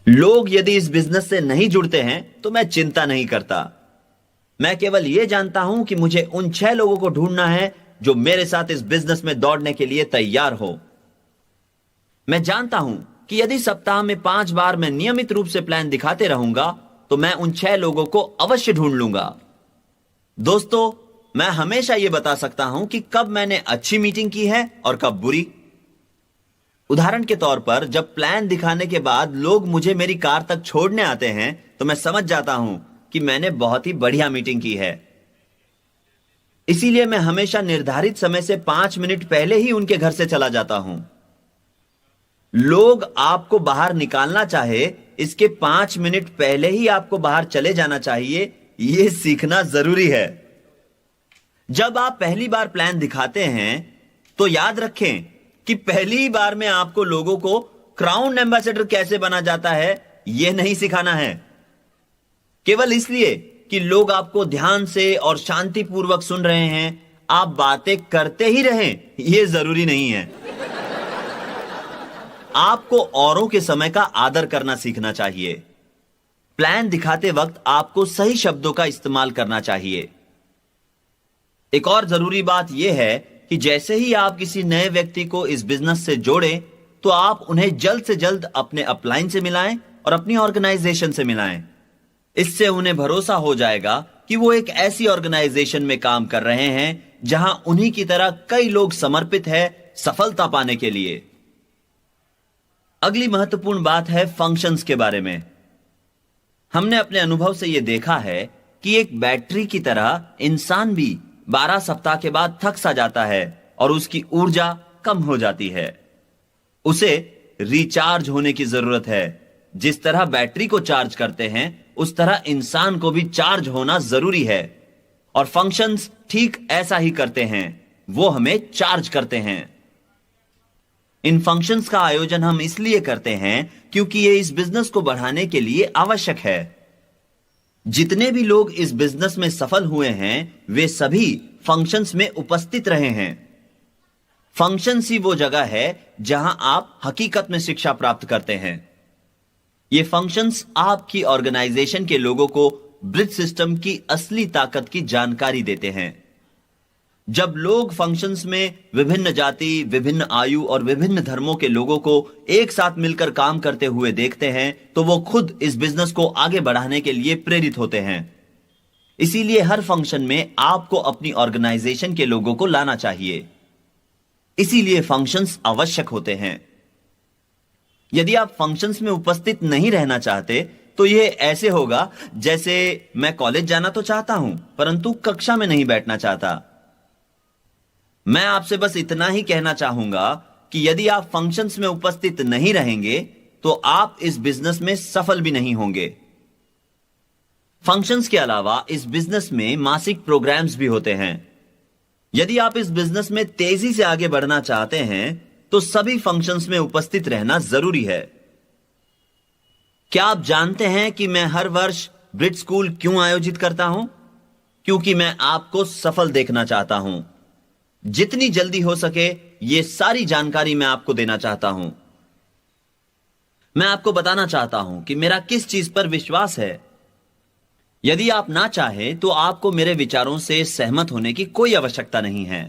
लोग यदि इस बिजनेस से नहीं जुड़ते हैं तो मैं चिंता नहीं करता। मैं केवल यह जानता हूं कि मुझे उन 6 लोगों को ढूंढना है जो मेरे साथ इस बिजनेस में दौड़ने के लिए तैयार हो। मैं जानता हूं कि यदि सप्ताह में 5 बार मैं नियमित रूप से प्लान दिखाते रहूंगा तो मैं उन 6 लोगों को अवश्य ढूंढ लूंगा। दोस्तों, मैं हमेशा यह बता सकता हूं कि कब मैंने अच्छी मीटिंग की है और कब बुरी। उदाहरण के तौर पर जब प्लान दिखाने के बाद लोग मुझे मेरी कार तक छोड़ने आते हैं तो मैं समझ जाता हूं कि मैंने बहुत ही बढ़िया मीटिंग की है। इसीलिए मैं हमेशा निर्धारित समय से 5 मिनट पहले ही उनके घर से चला जाता हूं। लोग आपको बाहर निकालना चाहे इसके 5 मिनट पहले ही आपको बाहर चले जाना चाहिए, यह सीखना जरूरी है। जब आप पहली बार प्लान दिखाते हैं तो याद रखें कि पहली बार में आपको लोगों को क्राउन एम्बेसडर कैसे बना जाता है यह नहीं सिखाना है। केवल इसलिए कि लोग आपको ध्यान से और शांतिपूर्वक सुन रहे हैं, आप बातें करते ही रहें यह जरूरी नहीं है। आपको औरों के समय का आदर करना सीखना चाहिए। प्लान दिखाते वक्त आपको सही शब्दों का इस्तेमाल करना चाहिए। एक और जरूरी बात यह है कि जैसे ही आप किसी नए व्यक्ति को इस बिजनेस से जोड़ें तो आप उन्हें जल्द से जल्द अपने अपलाइन से मिलाएं और अपनी ऑर्गेनाइजेशन से मिलाएं। इससे उन्हें भरोसा हो जाएगा कि वो एक ऐसी ऑर्गेनाइजेशन में काम कर रहे हैं जहां उन्हीं की तरह कई लोग समर्पित हैं सफलता पाने के लिए। अगली महत्वपूर्ण बात है फंक्शंस के बारे में। हमने अपने अनुभव से यह देखा है कि एक बैटरी की तरह इंसान भी 12 सप्ताह के बाद थक सा जाता है और उसकी ऊर्जा कम हो जाती है। उसे रिचार्ज होने की जरूरत है। जिस तरह बैटरी को चार्ज करते हैं उस तरह इंसान को भी चार्ज होना जरूरी है और फंक्शंस ठीक ऐसा ही करते हैं, वो हमें चार्ज करते हैं। इन फंक्शंस का आयोजन हम इसलिए करते हैं क्योंकि ये इस बिजनेस को बढ़ाने के लिए आवश्यक है। जितने भी लोग इस बिजनेस में सफल हुए हैं वे सभी फंक्शंस में उपस्थित रहे हैं। फंक्शंस ही वो जगह है जहां आप हकीकत में शिक्षा प्राप्त करते हैं। ये फंक्शंस आपकी ऑर्गेनाइजेशन के लोगों को ब्रिज सिस्टम की असली ताकत की जानकारी देते हैं। जब लोग फंक्शंस में विभिन्न जाति, विभिन्न आयु और विभिन्न धर्मों के लोगों को एक साथ मिलकर काम करते हुए देखते हैं तो वो खुद इस बिजनेस को आगे बढ़ाने के लिए प्रेरित होते हैं। इसीलिए हर फंक्शन में आपको अपनी ऑर्गेनाइजेशन के लोगों को लाना चाहिए। इसीलिए फंक्शंस आवश्यक होते हैं। यदि आप फंक्शंस में उपस्थित नहीं रहना चाहते तो यह ऐसे होगा जैसे मैं कॉलेज जाना तो चाहता हूं परंतु कक्षा में नहीं बैठना चाहता। मैं आपसे बस इतना ही कहना चाहूंगा कि यदि आप फंक्शंस में उपस्थित नहीं रहेंगे तो आप इस बिजनेस में सफल भी नहीं होंगे। फंक्शंस के अलावा इस बिजनेस में मासिक प्रोग्राम्स भी होते हैं। यदि आप इस बिजनेस में तेजी से आगे बढ़ना चाहते हैं तो सभी फंक्शंस में उपस्थित रहना जरूरी है। क्या आप जानते हैं कि मैं हर वर्ष ब्रिज स्कूल क्यों आयोजित करता हूं? क्योंकि मैं आपको सफल देखना चाहता हूं। जितनी जल्दी हो सके यह सारी जानकारी मैं आपको देना चाहता हूं। मैं आपको बताना चाहता हूं कि मेरा किस चीज पर विश्वास है। यदि आप ना चाहें तो आपको मेरे विचारों से सहमत होने की कोई आवश्यकता नहीं है।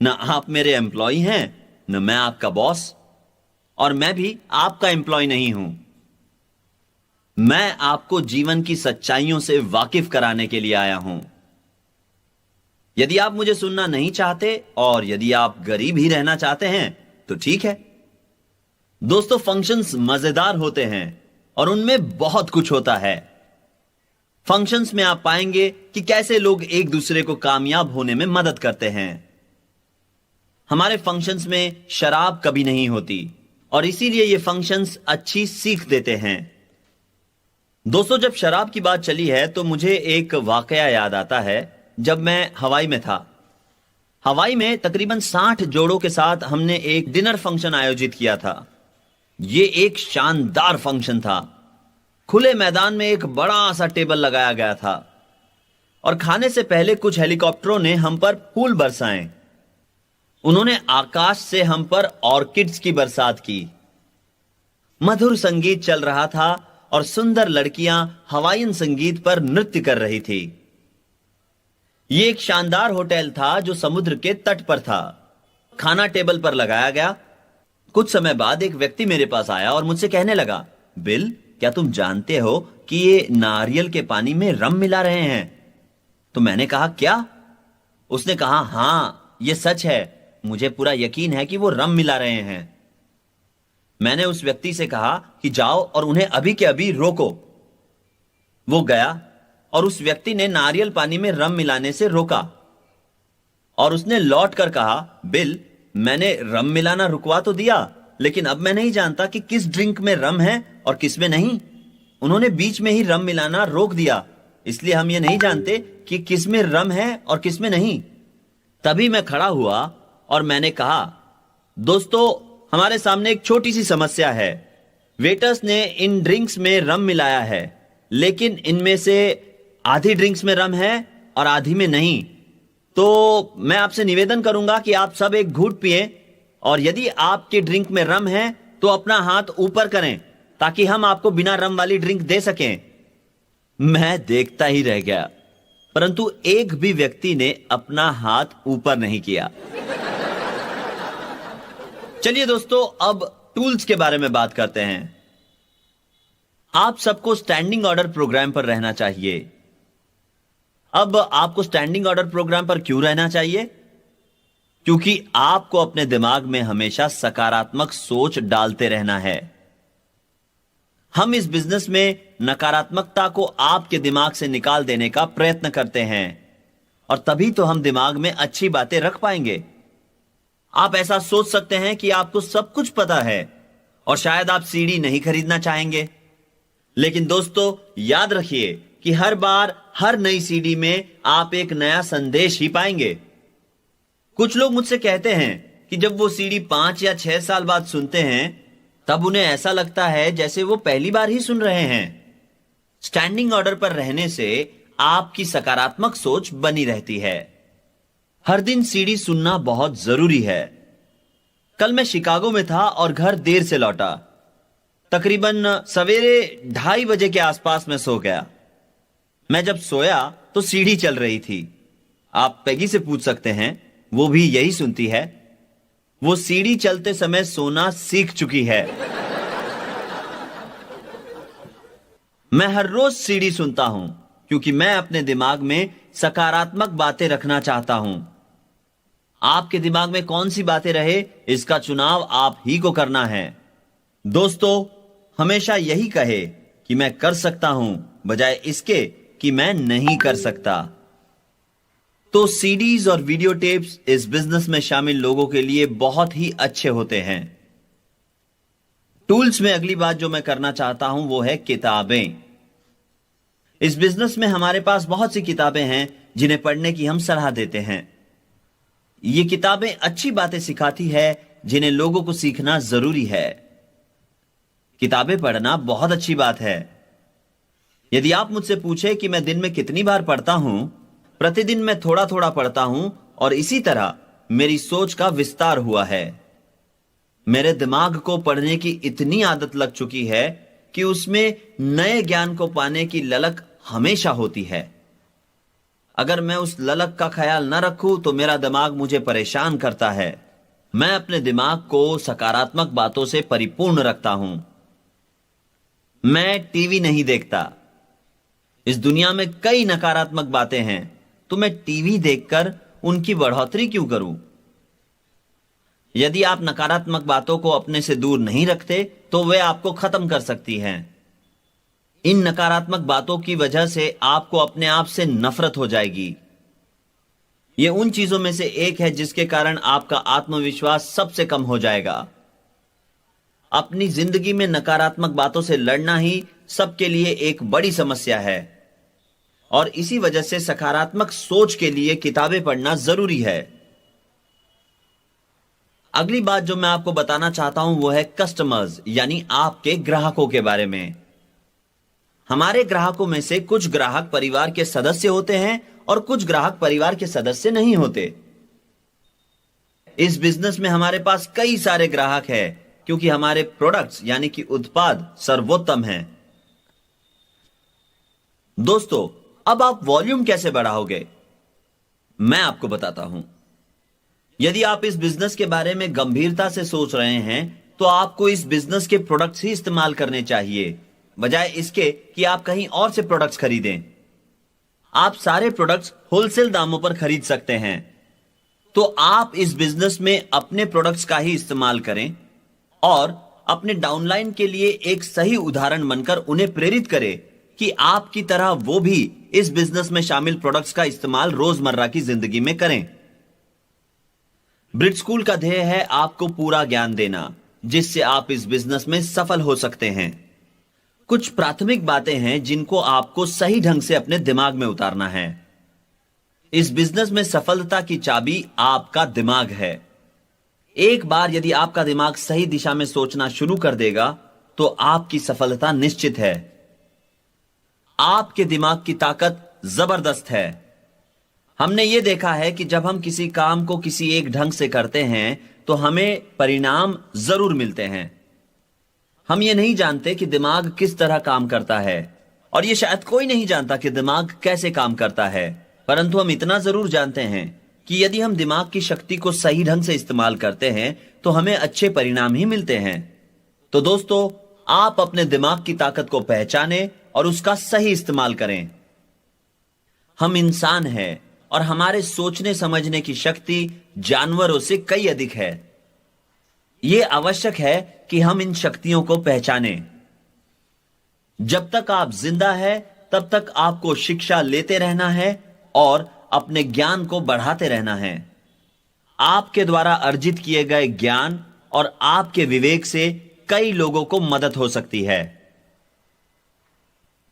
न आप मेरे एम्प्लॉय हैं न मैं आपका बॉस, और मैं भी आपका एम्प्लॉय नहीं हूं। मैं आपको जीवन की सच्चाइयों से वाकिफ कराने के लिए आया हूं। यदि आप मुझे सुनना नहीं चाहते और यदि आप गरीब ही रहना चाहते हैं तो ठीक है। दोस्तों, फंक्शंस मजेदार होते हैं और उनमें बहुत कुछ होता है। फंक्शंस में आप पाएंगे कि कैसे लोग एक दूसरे को कामयाब होने में मदद करते हैं। हमारे फंक्शंस में शराब कभी नहीं होती और इसीलिए ये फंक्शंस अच्छी सीख देते हैं। दोस्तों, जब शराब की बात चली है तो मुझे एक वाकया याद आता है। जब मैं हवाई में था, हवाई में तकरीबन 60 जोड़ों के साथ हमने एक डिनर फंक्शन आयोजित किया था। यह एक शानदार फंक्शन था। खुले मैदान में एक बड़ा सा टेबल लगाया गया था और खाने से पहले कुछ हेलीकॉप्टरों ने हम पर फूल बरसाए। उन्होंने आकाश से हम पर ऑर्किड्स की बरसात की। मधुर संगीत चल रहा था और सुंदर लड़कियां हवाईयन संगीत पर नृत्य कर रही थी। यह एक शानदार होटल था जो समुद्र के तट पर था। खाना टेबल पर लगाया गया। कुछ समय बाद एक व्यक्ति मेरे पास आया और मुझसे कहने लगा, बिल, क्या तुम जानते हो कि ये नारियल के पानी में रम मिला रहे हैं? तो मैंने कहा, क्या? उसने कहा, हां, यह सच है, मुझे पूरा यकीन है कि वो रम मिला रहे हैं। मैंने उस व्यक्ति से कहा कि जाओ और उन्हें अभी के अभी रोको। वो गया और उस व्यक्ति ने नारियल पानी में रम मिलाने से रोका और उसने लौट कर कहा, बिल, मैंने रम मिलाना रुकवा तो दिया, लेकिन अब मैं नहीं जानता कि किस ड्रिंक में रम है और किस में नहीं। उन्होंने बीच में ही रम मिलाना रोक दिया, इसलिए हम ये नहीं जानते कि किस में रम है और किस में नहीं। तभी मैं खड़ा हुआ और मैंने कहा, दोस्तों, हमारे सामने एक छोटी सी समस्या है। वेटर्स ने इन ड्रिंक्स में रम मिलाया है, लेकिन इनमें से आधी ड्रिंक्स में रम है और आधी में नहीं। तो मैं आपसे निवेदन करूंगा कि आप सब एक घूंट पिएं और यदि आपके ड्रिंक में रम है तो अपना हाथ ऊपर करें ताकि हम आपको बिना रम वाली ड्रिंक दे सकें। मैं देखता ही रह गया, परंतु एक भी व्यक्ति ने अपना हाथ ऊपर नहीं किया। चलिए दोस्तों, अब टूल्स के बारे में बात करते हैं। आप सबको स्टैंडिंग ऑर्डर प्रोग्राम पर रहना चाहिए। अब आपको स्टैंडिंग ऑर्डर प्रोग्राम पर क्यों रहना चाहिए? क्योंकि आपको अपने दिमाग में हमेशा सकारात्मक सोच डालते रहना है। हम इस बिजनेस में नकारात्मकता को आपके दिमाग से निकाल देने का प्रयत्न करते हैं और तभी तो हम दिमाग में अच्छी बातें रख पाएंगे। आप ऐसा सोच सकते हैं कि आपको सब कुछ पता है और शायद आप सीडी नहीं खरीदना चाहेंगे, लेकिन दोस्तों याद रखिए कि हर बार हर नई सीडी में आप एक नया संदेश ही पाएंगे। कुछ लोग मुझसे कहते हैं कि जब वो सीडी 5 या 6 साल बाद सुनते हैं तब उन्हें ऐसा लगता है जैसे वो पहली बार ही सुन रहे हैं। स्टैंडिंग ऑर्डर पर रहने से आपकी सकारात्मक सोच बनी रहती है। हर दिन सीडी सुनना बहुत जरूरी है। कल मैं शिकागो में था और घर देर से लौटा। तकरीबन सवेरे 2:30 बजे के आसपास मैं सो गया। मैं जब सोया तो सीडी चल रही थी। आप पैगी से पूछ सकते हैं, वो भी यही सुनती है। वो सीडी चलते समय सोना सीख चुकी है। मैं हर रोज सीडी सुनता हूं क्योंकि मैं अपने दिमाग में सकारात्मक बातें रखना चाहता हूं। आपके दिमाग में कौन सी बातें रहे, इसका चुनाव आप ही को करना है। दोस्तों, हमेशा यही कहे कि मैं कर सकता हूं बजाय इसके कि मैं नहीं कर सकता। तो सीडीज और वीडियो टेप्स इस बिजनेस में शामिल लोगों के लिए बहुत ही अच्छे होते हैं। टूल्स में अगली बात जो मैं करना चाहता हूं वो है किताबें। इस बिजनेस में हमारे पास बहुत सी किताबें हैं जिन्हें पढ़ने की हम सलाह देते हैं। ये किताबें अच्छी बातें सिखाती है जिन्हें लोगों को सीखना जरूरी है। किताबें पढ़ना बहुत अच्छी बात है। यदि आप मुझसे पूछे कि मैं दिन में कितनी बार पढ़ता हूं, प्रतिदिन मैं थोड़ा थोड़ा पढ़ता हूं और इसी तरह मेरी सोच का विस्तार हुआ है। मेरे दिमाग को पढ़ने की इतनी आदत लग चुकी है कि उसमें नए ज्ञान को पाने की ललक हमेशा होती है। अगर मैं उस ललक का ख्याल न रखूं तो मेरा दिमाग मुझे परेशान करता है। मैं अपने दिमाग को सकारात्मक बातों से परिपूर्ण रखता हूं। मैं टीवी नहीं देखता। इस दुनिया में कई नकारात्मक बातें हैं, तो मैं टीवी देखकर उनकी बढ़ोतरी क्यों करूं? यदि आप नकारात्मक बातों को अपने से दूर नहीं रखते तो वे आपको खत्म कर सकती हैं। इन नकारात्मक बातों की वजह से आपको अपने आप से नफरत हो जाएगी। यह उन चीजों में से एक है जिसके कारण आपका आत्मविश्वास सबसे कम हो जाएगा। अपनी जिंदगी में नकारात्मक बातों से लड़ना ही सबके लिए एक बड़ी समस्या है और इसी वजह से सकारात्मक सोच के लिए किताबें पढ़ना जरूरी है। अगली बात जो मैं आपको बताना चाहता हूं वो है कस्टमर्स, यानी आपके ग्राहकों के बारे में। हमारे ग्राहकों में से कुछ ग्राहक परिवार के सदस्य होते हैं और कुछ ग्राहक परिवार के सदस्य नहीं होते। इस बिजनेस में हमारे पास कई सारे ग्राहक हैं, क्योंकि हमारे प्रोडक्ट्स यानी कि उत्पाद सर्वोत्तम हैं। दोस्तों, अब आप वॉल्यूम कैसे बढ़ाओगे? मैं आपको बताता हूं। यदि आप इस बिजनेस के बारे में गंभीरता से सोच रहे हैं तो आपको इस बिजनेस के प्रोडक्ट्स ही इस्तेमाल करने चाहिए, बजाय इसके कि आप कहीं और से प्रोडक्ट्स खरीदें। आप सारे प्रोडक्ट्स होलसेल दामों पर खरीद सकते हैं, तो आप इस बिजनेस में अपने प्रोडक्ट्स का ही इस्तेमाल करें और अपने डाउनलाइन के लिए एक सही उदाहरण बनकर उन्हें प्रेरित करें कि आपकी तरह वो भी इस बिजनेस में शामिल प्रोडक्ट्स का इस्तेमाल रोजमर्रा की जिंदगी में करें। ब्रिट स्कूल का ध्येय है आपको पूरा ज्ञान देना, जिससे आप इस बिजनेस में सफल हो सकते हैं। कुछ प्राथमिक बातें हैं जिनको आपको सही ढंग से अपने दिमाग में उतारना है। इस बिजनेस में सफलता की चाबी आपका दिमाग है। एक बार यदि आपका दिमाग सही दिशा में सोचना शुरू कर देगा तो आपकी सफलता निश्चित है। आपके दिमाग की ताकत जबरदस्त है। हमने यह देखा है कि जब हम किसी काम को किसी एक ढंग से करते हैं तो हमें परिणाम जरूर मिलते हैं। हम ये नहीं जानते कि दिमाग किस तरह काम करता है, और यह शायद कोई नहीं जानता कि दिमाग कैसे काम करता है, परंतु हम इतना जरूर जानते हैं कि यदि हम दिमाग की शक्ति को सही ढंग से इस्तेमाल करते हैं तो हमें अच्छे परिणाम ही मिलते हैं। तो दोस्तों, आप अपने दिमाग की ताकत को पहचानें और उसका सही इस्तेमाल करें। हम इंसान हैं और हमारे सोचने समझने की शक्ति जानवरों से कई अधिक है। यह आवश्यक है कि हम इन शक्तियों को पहचानें। जब तक आप जिंदा हैं, तब तक आपको शिक्षा लेते रहना है और अपने ज्ञान को बढ़ाते रहना है। आपके द्वारा अर्जित किए गए ज्ञान और आपके विवेक से कई लोगों को मदद हो सकती है।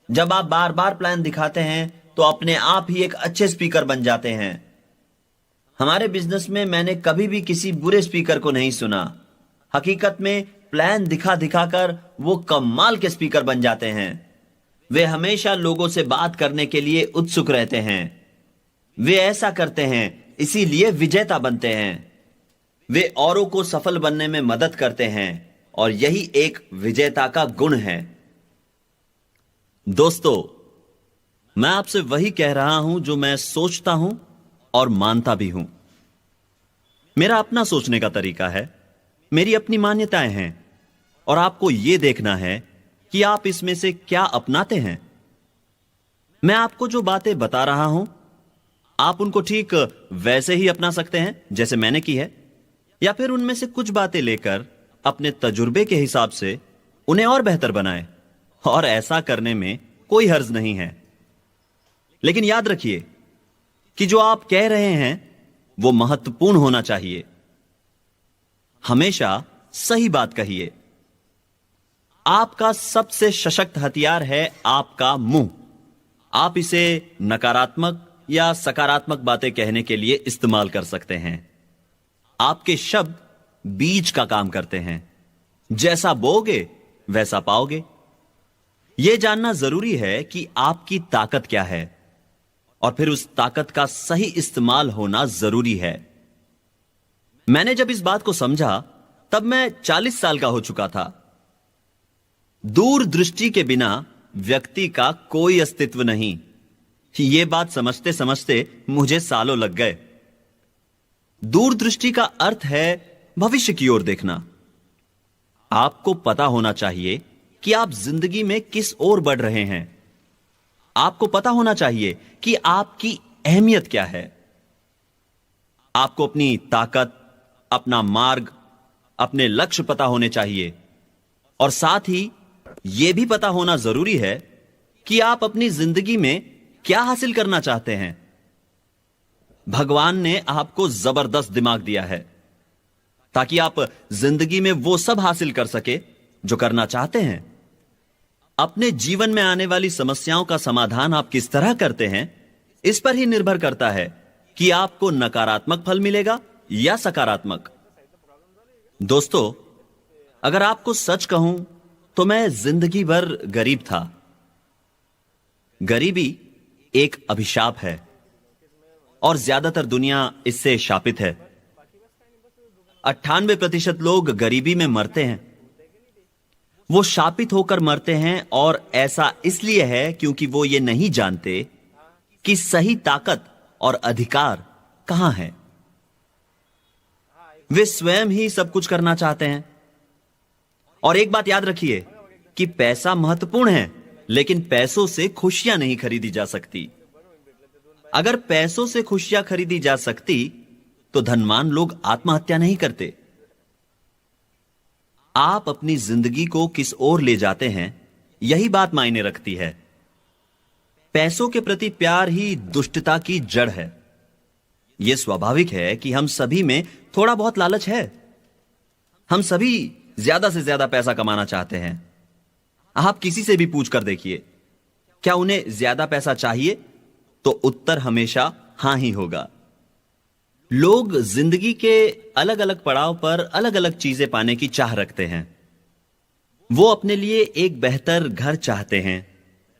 जब आप बार बार प्लान दिखाते हैं तो अपने आप ही एक अच्छे स्पीकर बन जाते हैं। हमारे बिजनेस में मैंने कभी भी किसी बुरे स्पीकर को नहीं सुना। हकीकत में प्लान दिखा दिखाकर वो कमाल के स्पीकर बन जाते हैं। वे हमेशा लोगों से बात करने के लिए उत्सुक रहते हैं। वे ऐसा करते हैं, इसीलिए विजेता बनते हैं। वे औरों को सफल बनने में मदद करते हैं और यही एक विजेता का गुण है। दोस्तों, मैं आपसे वही कह रहा हूं जो मैं सोचता हूं और मानता भी हूं। मेरा अपना सोचने का तरीका है, मेरी अपनी मान्यताएं हैं, और आपको यह देखना है कि आप इसमें से क्या अपनाते हैं। मैं आपको जो बातें बता रहा हूं, आप उनको ठीक वैसे ही अपना सकते हैं जैसे मैंने की है, या फिर उनमें से कुछ बातें लेकर अपने तजुर्बे के हिसाब से उन्हें और बेहतर बनाएं। और ऐसा करने में कोई हर्ज नहीं है। लेकिन याद रखिए कि जो आप कह रहे हैं वो महत्वपूर्ण होना चाहिए। हमेशा सही बात कहिए। आपका सबसे सशक्त हथियार है आपका मुंह। आप इसे नकारात्मक या सकारात्मक बातें कहने के लिए इस्तेमाल कर सकते हैं। आपके शब्द बीज का काम करते हैं। जैसा बोओगे वैसा पाओगे। यह जानना जरूरी है कि आपकी ताकत क्या है, और फिर उस ताकत का सही इस्तेमाल होना जरूरी है। मैंने जब इस बात को समझा तब मैं 40 साल का हो चुका था। दूरदृष्टि के बिना व्यक्ति का कोई अस्तित्व नहीं। यह बात समझते समझते मुझे सालों लग गए। दूरदृष्टि का अर्थ है भविष्य की ओर देखना। आपको पता होना चाहिए कि आप जिंदगी में किस ओर बढ़ रहे हैं। आपको पता होना चाहिए कि आपकी अहमियत क्या है। आपको अपनी ताकत, अपना मार्ग, अपने लक्ष्य पता होने चाहिए, और साथ ही यह भी पता होना जरूरी है कि आप अपनी जिंदगी में क्या हासिल करना चाहते हैं। भगवान ने आपको जबरदस्त दिमाग दिया है ताकि आप जिंदगी में वो सब हासिल कर सके जो करना चाहते हैं। अपने जीवन में आने वाली समस्याओं का समाधान आप किस तरह करते हैं, इस पर ही निर्भर करता है कि आपको नकारात्मक फल मिलेगा या सकारात्मक। दोस्तों, अगर आपको सच कहूं तो मैं जिंदगी भर गरीब था। गरीबी एक अभिशाप है और ज्यादातर दुनिया इससे शापित है। 98% लोग गरीबी में मरते हैं। वो शापित होकर मरते हैं, और ऐसा इसलिए है क्योंकि वो ये नहीं जानते कि सही ताकत और अधिकार कहां है। वे स्वयं ही सब कुछ करना चाहते हैं। और एक बात याद रखिए कि पैसा महत्वपूर्ण है, लेकिन पैसों से खुशियां नहीं खरीदी जा सकती। अगर पैसों से खुशियां खरीदी जा सकती तो धनवान लोग आत्महत्या नहीं करते। आप अपनी जिंदगी को किस ओर ले जाते हैं, यही बात मायने रखती है। पैसों के प्रति प्यार ही दुष्टता की जड़ है। यह स्वाभाविक है कि हम सभी में थोड़ा बहुत लालच है। हम सभी ज्यादा से ज्यादा पैसा कमाना चाहते हैं। आप किसी से भी पूछ कर देखिए, क्या उन्हें ज्यादा पैसा चाहिए? तो उत्तर हमेशा हां ही होगा। लोग जिंदगी के अलग अलग पड़ाव पर अलग अलग चीजें पाने की चाह रखते हैं। वो अपने लिए एक बेहतर घर चाहते हैं,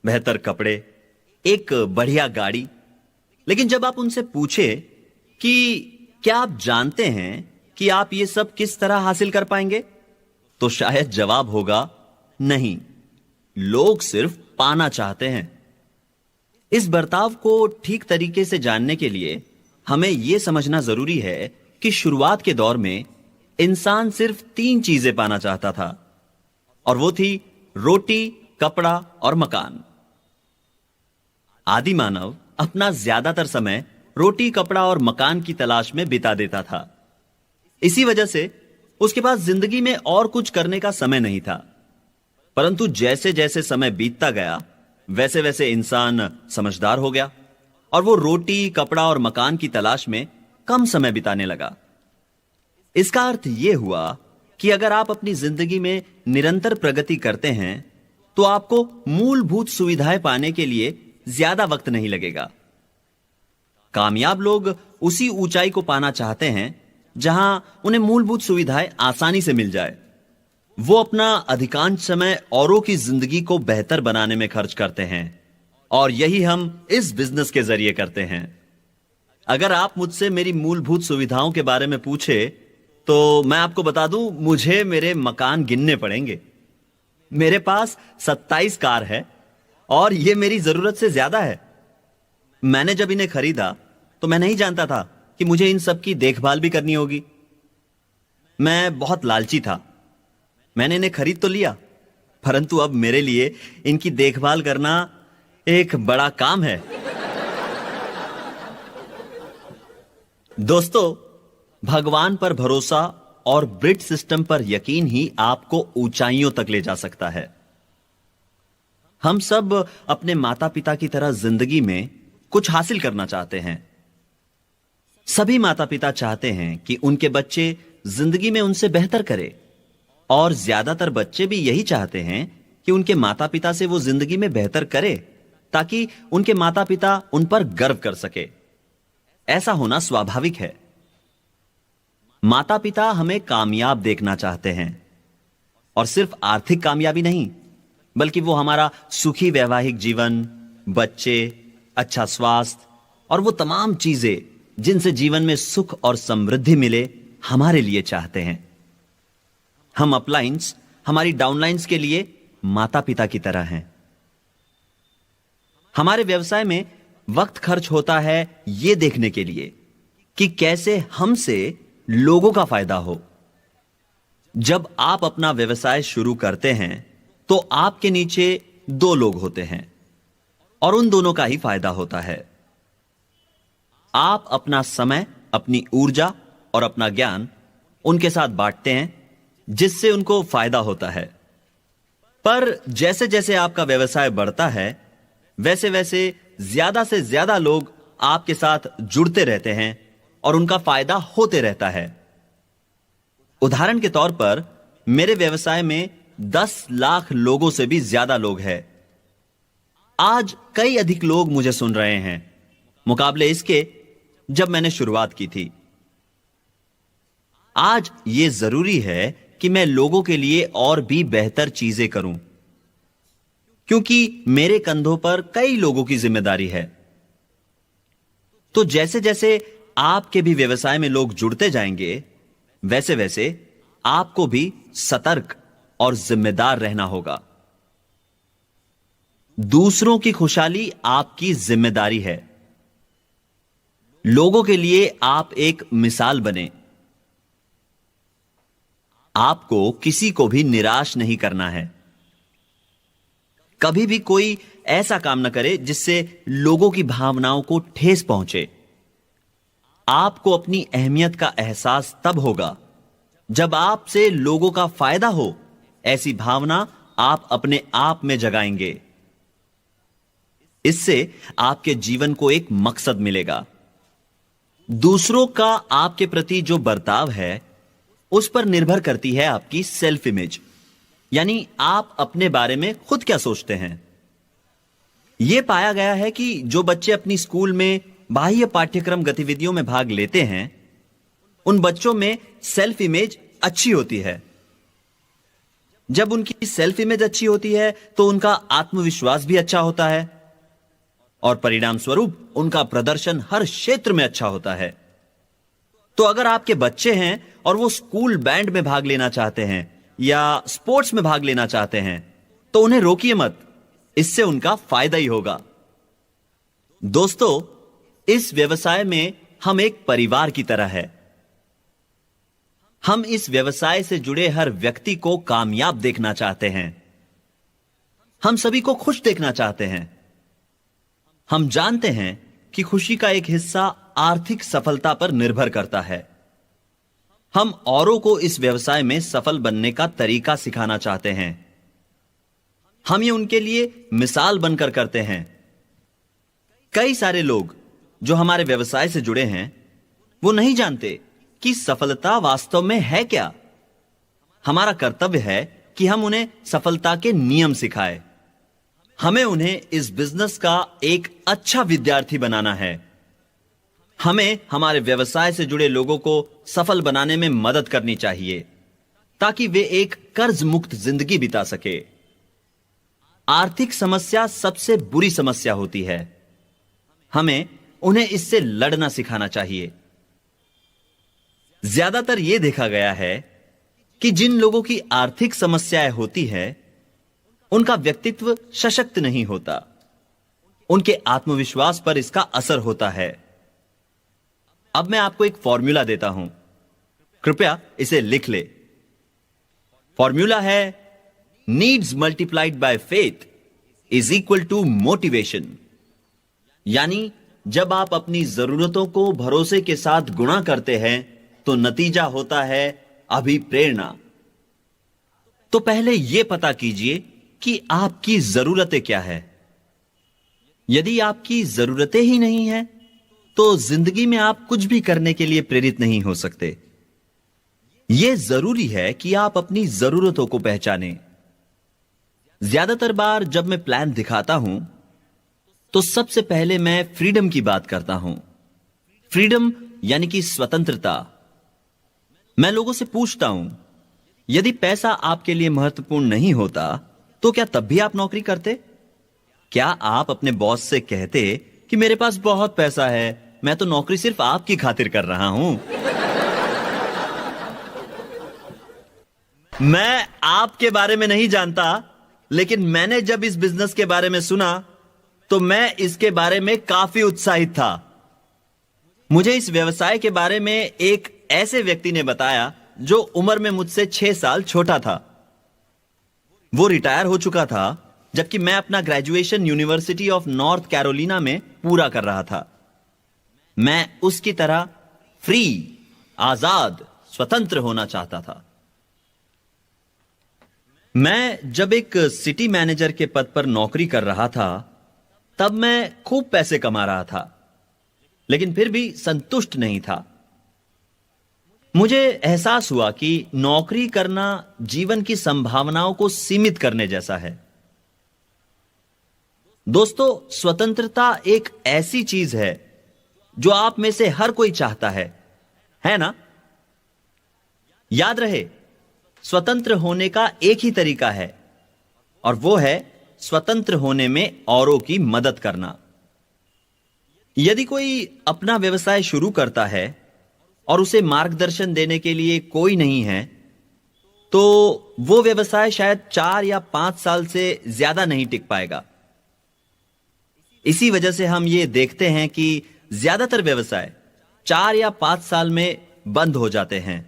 बेहतर कपड़े, एक बढ़िया गाड़ी। लेकिन जब आप उनसे पूछे कि क्या आप जानते हैं कि आप ये सब किस तरह हासिल कर पाएंगे, तो शायद जवाब होगा नहीं। लोग सिर्फ पाना चाहते हैं। इस बर्ताव को ठीक तरीके से जानने के लिए हमें यह समझना जरूरी है कि शुरुआत के दौर में इंसान सिर्फ 3 चीजें पाना चाहता था, और वो थी रोटी, कपड़ा और मकान। आदि मानव अपना ज्यादातर समय रोटी, कपड़ा और मकान की तलाश में बिता देता था। इसी वजह से उसके पास जिंदगी में और कुछ करने का समय नहीं था। परंतु जैसे जैसे समय बीतता गया, वैसे वैसे इंसान समझदार हो गया, और वो रोटी, कपड़ा और मकान की तलाश में कम समय बिताने लगा। इसका अर्थ यह हुआ कि अगर आप अपनी जिंदगी में निरंतर प्रगति करते हैं, तो आपको मूलभूत सुविधाएं पाने के लिए ज्यादा वक्त नहीं लगेगा। कामयाब लोग उसी ऊंचाई को पाना चाहते हैं जहां उन्हें मूलभूत सुविधाएं आसानी से मिल जाए। वो अपना अधिकांश समय औरों की जिंदगी को बेहतर बनाने में खर्च करते हैं, और यही हम इस बिजनेस के जरिए करते हैं। अगर आप मुझसे मेरी मूलभूत सुविधाओं के बारे में पूछे, तो मैं आपको बता दूं, मुझे मेरे मकान गिनने पड़ेंगे। मेरे पास 27 कार है, और यह मेरी जरूरत से ज्यादा है। मैंने जब इन्हें खरीदा तो मैं नहीं जानता था कि मुझे इन सब की देखभाल भी करनी होगी। मैं बहुत लालची था। मैंने इन्हें खरीद तो लिया, परंतु अब मेरे लिए इनकी देखभाल करना एक बड़ा काम है। दोस्तों, भगवान पर भरोसा और ब्रिट सिस्टम पर यकीन ही आपको ऊंचाइयों तक ले जा सकता है। हम सब अपने माता पिता की तरह जिंदगी में कुछ हासिल करना चाहते हैं। सभी माता पिता चाहते हैं कि उनके बच्चे जिंदगी में उनसे बेहतर करें, और ज्यादातर बच्चे भी यही चाहते हैं कि उनके माता पिता से वो जिंदगी में बेहतर करे, ताकि उनके माता पिता उन पर गर्व कर सके। ऐसा होना स्वाभाविक है। माता पिता हमें कामयाब देखना चाहते हैं, और सिर्फ आर्थिक कामयाबी नहीं, बल्कि वो हमारा सुखी वैवाहिक जीवन, बच्चे, अच्छा स्वास्थ्य और वो तमाम चीजें जिनसे जीवन में सुख और समृद्धि मिले, हमारे लिए चाहते हैं। हम अपलाइंस हमारी डाउनलाइंस के लिए माता पिता की तरह हैं। हमारे व्यवसाय में वक्त खर्च होता है यह देखने के लिए कि कैसे हमसे लोगों का फायदा हो। जब आप अपना व्यवसाय शुरू करते हैं तो आपके नीचे 2 लोग होते हैं, और उन दोनों का ही फायदा होता है। आप अपना समय, अपनी ऊर्जा और अपना ज्ञान उनके साथ बांटते हैं, जिससे उनको फायदा होता है। पर जैसे जैसे आपका व्यवसाय बढ़ता है, वैसे वैसे ज्यादा से ज्यादा लोग आपके साथ जुड़ते रहते हैं और उनका फायदा होते रहता है। उदाहरण के तौर पर मेरे व्यवसाय में 10 लाख लोगों से भी ज्यादा लोग हैं। आज कई अधिक लोग मुझे सुन रहे हैं, मुकाबले इसके जब मैंने शुरुआत की थी। आज यह जरूरी है कि मैं लोगों के लिए और भी बेहतर चीजें करूं, क्योंकि मेरे कंधों पर कई लोगों की जिम्मेदारी है। तो जैसे जैसे आपके भी व्यवसाय में लोग जुड़ते जाएंगे, वैसे वैसे आपको भी सतर्क और जिम्मेदार रहना होगा। दूसरों की खुशहाली आपकी जिम्मेदारी है। लोगों के लिए आप एक मिसाल बने। आपको किसी को भी निराश नहीं करना है। कभी भी कोई ऐसा काम न करे जिससे लोगों की भावनाओं को ठेस पहुंचे। आपको अपनी अहमियत का एहसास तब होगा जब आपसे लोगों का फायदा हो। ऐसी भावना आप अपने आप में जगाएंगे। इससे आपके जीवन को एक मकसद मिलेगा। दूसरों का आपके प्रति जो बर्ताव है उस पर निर्भर करती है आपकी सेल्फ इमेज, यानी आप अपने बारे में खुद क्या सोचते हैं। यह पाया गया है कि जो बच्चे अपनी स्कूल में बाह्य पाठ्यक्रम गतिविधियों में भाग लेते हैं, उन बच्चों में सेल्फ इमेज अच्छी होती है। जब उनकी सेल्फ इमेज अच्छी होती है तो उनका आत्मविश्वास भी अच्छा होता है और परिणाम स्वरूप उनका प्रदर्शन हर क्षेत्र में अच्छा होता है। तो अगर आपके बच्चे हैं और वो स्कूल बैंड में भाग लेना चाहते हैं या स्पोर्ट्स में भाग लेना चाहते हैं, तो उन्हें रोकिए मत। इससे उनका फायदा ही होगा। दोस्तों, इस व्यवसाय में हम एक परिवार की तरह है। हम इस व्यवसाय से जुड़े हर व्यक्ति को कामयाब देखना चाहते हैं। हम सभी को खुश देखना चाहते हैं। हम जानते हैं कि खुशी का एक हिस्सा आर्थिक सफलता पर निर्भर करता है। हम औरों को इस व्यवसाय में सफल बनने का तरीका सिखाना चाहते हैं। हम ये उनके लिए मिसाल बनकर करते हैं। कई सारे लोग जो हमारे व्यवसाय से जुड़े हैं, वो नहीं जानते कि सफलता वास्तव में है क्या। हमारा कर्तव्य है कि हम उन्हें सफलता के नियम सिखाएं। हमें उन्हें इस बिजनेस का एक अच्छा विद्यार्थी बनाना है। हमें हमारे व्यवसाय से जुड़े लोगों को सफल बनाने में मदद करनी चाहिए ताकि वे एक कर्ज मुक्त जिंदगी बिता सके। आर्थिक समस्या सबसे बुरी समस्या होती है। हमें उन्हें इससे लड़ना सिखाना चाहिए। ज्यादातर यह देखा गया है कि जिन लोगों की आर्थिक समस्याएं होती है, उनका व्यक्तित्व सशक्त नहीं होता। उनके आत्मविश्वास पर इसका असर होता है। अब मैं आपको एक फॉर्मूला देता हूं, कृपया इसे लिख ले। फॉर्मूला है needs multiplied by faith is equal to motivation. यानी जब आप अपनी जरूरतों को भरोसे के साथ गुणा करते हैं तो नतीजा होता है अभिप्रेरणा। तो पहले यह पता कीजिए कि आपकी जरूरतें क्या है। यदि आपकी जरूरतें ही नहीं हैं, तो जिंदगी में आप कुछ भी करने के लिए प्रेरित नहीं हो सकते। यह जरूरी है कि आप अपनी जरूरतों को पहचानें। ज्यादातर बार जब मैं प्लान दिखाता हूं, तो सबसे पहले मैं फ्रीडम की बात करता हूं। फ्रीडम यानी कि स्वतंत्रता। मैं लोगों से पूछता हूं, यदि पैसा आपके लिए महत्वपूर्ण नहीं होता तो क्या तब भी आप नौकरी करते? क्या आप अपने बॉस से कहते कि मेरे पास बहुत पैसा है, मैं तो नौकरी सिर्फ आपकी खातिर कर रहा हूं? मैं आपके बारे में नहीं जानता, लेकिन मैंने जब इस बिजनेस के बारे में सुना तो मैं इसके बारे में काफी उत्साहित था। मुझे इस व्यवसाय के बारे में एक ऐसे व्यक्ति ने बताया जो उम्र में मुझसे 6 साल छोटा था। वो रिटायर हो चुका था जबकि मैं अपना graduation university of north Carolina में पूरा कर रहा था। मैं उसकी तरह फ्री, आजाद, स्वतंत्र होना चाहता था। मैं जब एक सिटी मैनेजर के पद पर नौकरी कर रहा था, तब मैं खूब पैसे कमा रहा था, लेकिन फिर भी संतुष्ट नहीं था। मुझे एहसास हुआ कि नौकरी करना जीवन की संभावनाओं को सीमित करने जैसा है। दोस्तों, स्वतंत्रता एक ऐसी चीज है जो आप में से हर कोई चाहता है ना? याद रहे, स्वतंत्र होने का एक ही तरीका है और वो है स्वतंत्र होने में औरों की मदद करना। यदि कोई अपना व्यवसाय शुरू करता है और उसे मार्गदर्शन देने के लिए कोई नहीं है, तो वो व्यवसाय शायद 4 या 5 साल से ज्यादा नहीं टिक पाएगा। इसी वजह से हम ये देखते हैं कि ज्यादातर व्यवसाय 4 या 5 साल में बंद हो जाते हैं।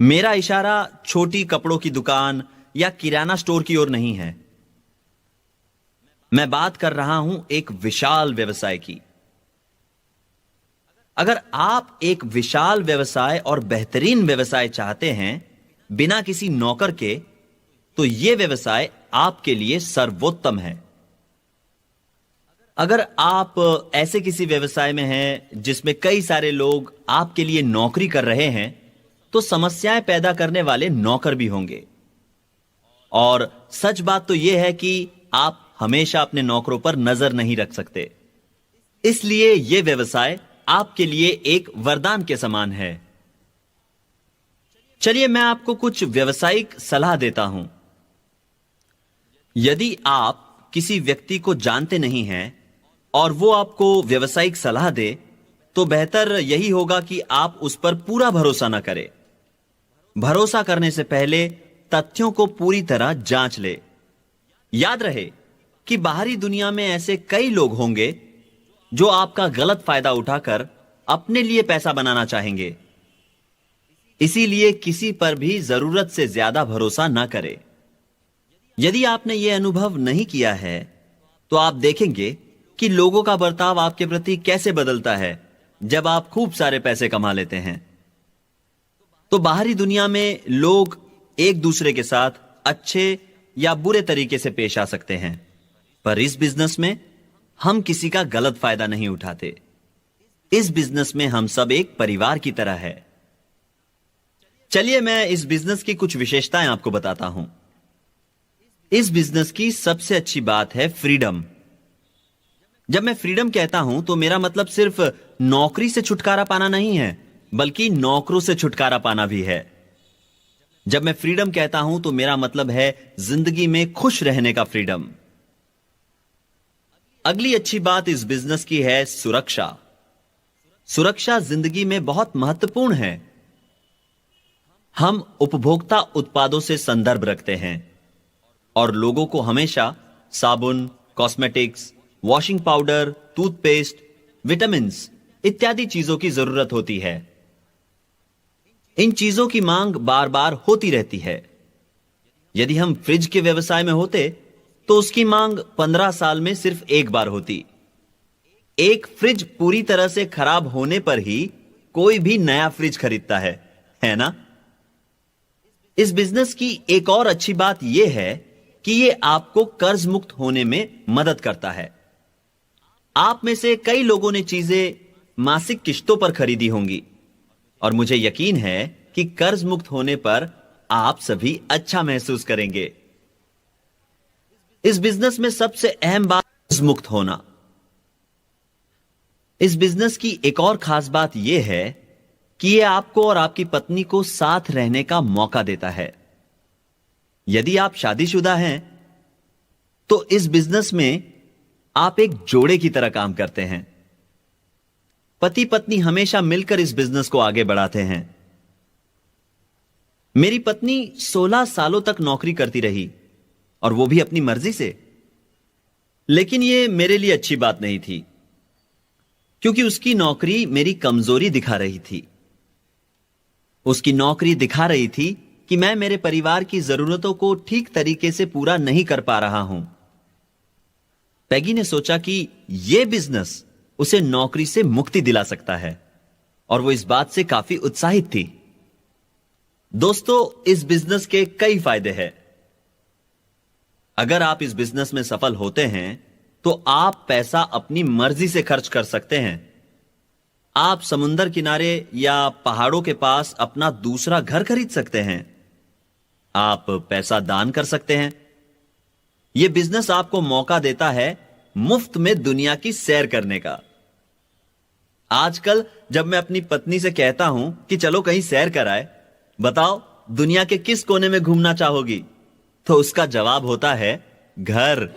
मेरा इशारा छोटी कपड़ों की दुकान या किराना स्टोर की ओर नहीं है। मैं बात कर रहा हूं एक विशाल व्यवसाय की। अगर आप एक विशाल व्यवसाय और बेहतरीन व्यवसाय चाहते हैं बिना किसी नौकर के, तो यह व्यवसाय आपके लिए सर्वोत्तम है। अगर आप ऐसे किसी व्यवसाय में हैं जिसमें कई सारे लोग आपके लिए नौकरी कर रहे हैं, तो समस्याएं पैदा करने वाले नौकर भी होंगे। और सच बात तो यह है कि आप हमेशा अपने नौकरों पर नजर नहीं रख सकते। इसलिए यह व्यवसाय आपके लिए एक वरदान के समान है। चलिए मैं आपको कुछ व्यावसायिक सलाह देता हूं। यदि आप किसी व्यक्ति को जानते नहीं हैं और वो आपको व्यावसायिक सलाह दे, तो बेहतर यही होगा कि आप उस पर पूरा भरोसा न करें। भरोसा करने से पहले तथ्यों को पूरी तरह जांच ले। याद रहे कि बाहरी दुनिया में ऐसे कई लोग होंगे जो आपका गलत फायदा उठाकर अपने लिए पैसा बनाना चाहेंगे। इसीलिए किसी पर भी जरूरत से ज्यादा भरोसा ना करें। यदि आपने यह अनुभव नहीं किया है, तो आप देखेंगे कि लोगों का बर्ताव आपके प्रति कैसे बदलता है जब आप खूब सारे पैसे कमा लेते हैं। तो बाहरी दुनिया में लोग एक दूसरे के साथ अच्छे या बुरे तरीके से पेश आ सकते हैं, पर इस बिजनेस में हम किसी का गलत फायदा नहीं उठाते। इस बिजनेस में हम सब एक परिवार की तरह है। चलिए मैं इस बिजनेस की कुछ विशेषताएं आपको बताता हूं। इस बिजनेस की सबसे अच्छी बात है फ्रीडम। जब मैं फ्रीडम कहता हूं तो मेरा मतलब सिर्फ नौकरी से छुटकारा पाना नहीं है, बल्कि नौकरों से छुटकारा पाना भी है। जब मैं फ्रीडम कहता हूं तो मेरा मतलब है जिंदगी में खुश रहने का फ्रीडम। अगली अच्छी बात इस बिजनेस की है सुरक्षा। सुरक्षा जिंदगी में बहुत महत्वपूर्ण है। हम उपभोक्ता उत्पादों से संदर्भ रखते हैं और लोगों को हमेशा साबुन, cosmetics, washing powder, toothpaste, vitamins इत्यादि चीजों की जरूरत होती है। इन चीजों की मांग बार बार होती रहती है। यदि हम फ्रिज के व्यवसाय में होते तो उसकी मांग 15 साल में सिर्फ एक बार होती। एक फ्रिज पूरी तरह से खराब होने पर ही कोई भी नया फ्रिज खरीदता है ना? इस बिजनेस की एक और अच्छी बात यह है कि यह आपको कर्ज मुक्त होने में मदद करता है। आप में से कई लोगों ने चीजें मासिक किश्तों पर खरीदी होंगी और मुझे यकीन है कि कर्ज मुक्त होने पर आप सभी अच्छा महसूस करेंगे। इस बिजनेस में सबसे अहम बात कर्ज मुक्त होना। इस बिजनेस की एक और खास बात यह है कि यह आपको और आपकी पत्नी को साथ रहने का मौका देता है। यदि आप शादीशुदा हैं तो इस बिजनेस में आप एक जोड़े की तरह काम करते हैं। पति पत्नी हमेशा मिलकर इस बिजनेस को आगे बढ़ाते हैं। मेरी पत्नी 16 सालों तक नौकरी करती रही और वो भी अपनी मर्जी से। लेकिन यह मेरे लिए अच्छी बात नहीं थी, क्योंकि उसकी नौकरी मेरी कमजोरी दिखा रही थी। उसकी नौकरी दिखा रही थी कि मैं मेरे परिवार की जरूरतों को ठीक तरीके से पूरा नहीं कर पा रहा हूं। पैगी ने सोचा कि यह बिजनेस उसे नौकरी से मुक्ति दिला सकता है और वो इस बात से काफी उत्साहित थी। दोस्तों, इस बिजनेस के कई फायदे हैं। अगर आप इस बिजनेस में सफल होते हैं तो आप पैसा अपनी मर्जी से खर्च कर सकते हैं। आप समुंदर किनारे या पहाड़ों के पास अपना दूसरा घर खरीद सकते हैं। आप पैसा दान कर सकते हैं। यह बिजनेस आपको मौका देता है मुफ्त में दुनिया की सैर करने का। आजकल जब मैं अपनी पत्नी से कहता हूं कि चलो कहीं सैर कराए, बताओ दुनिया के किस कोने में घूमना चाहोगी, तो उसका जवाब होता है घर।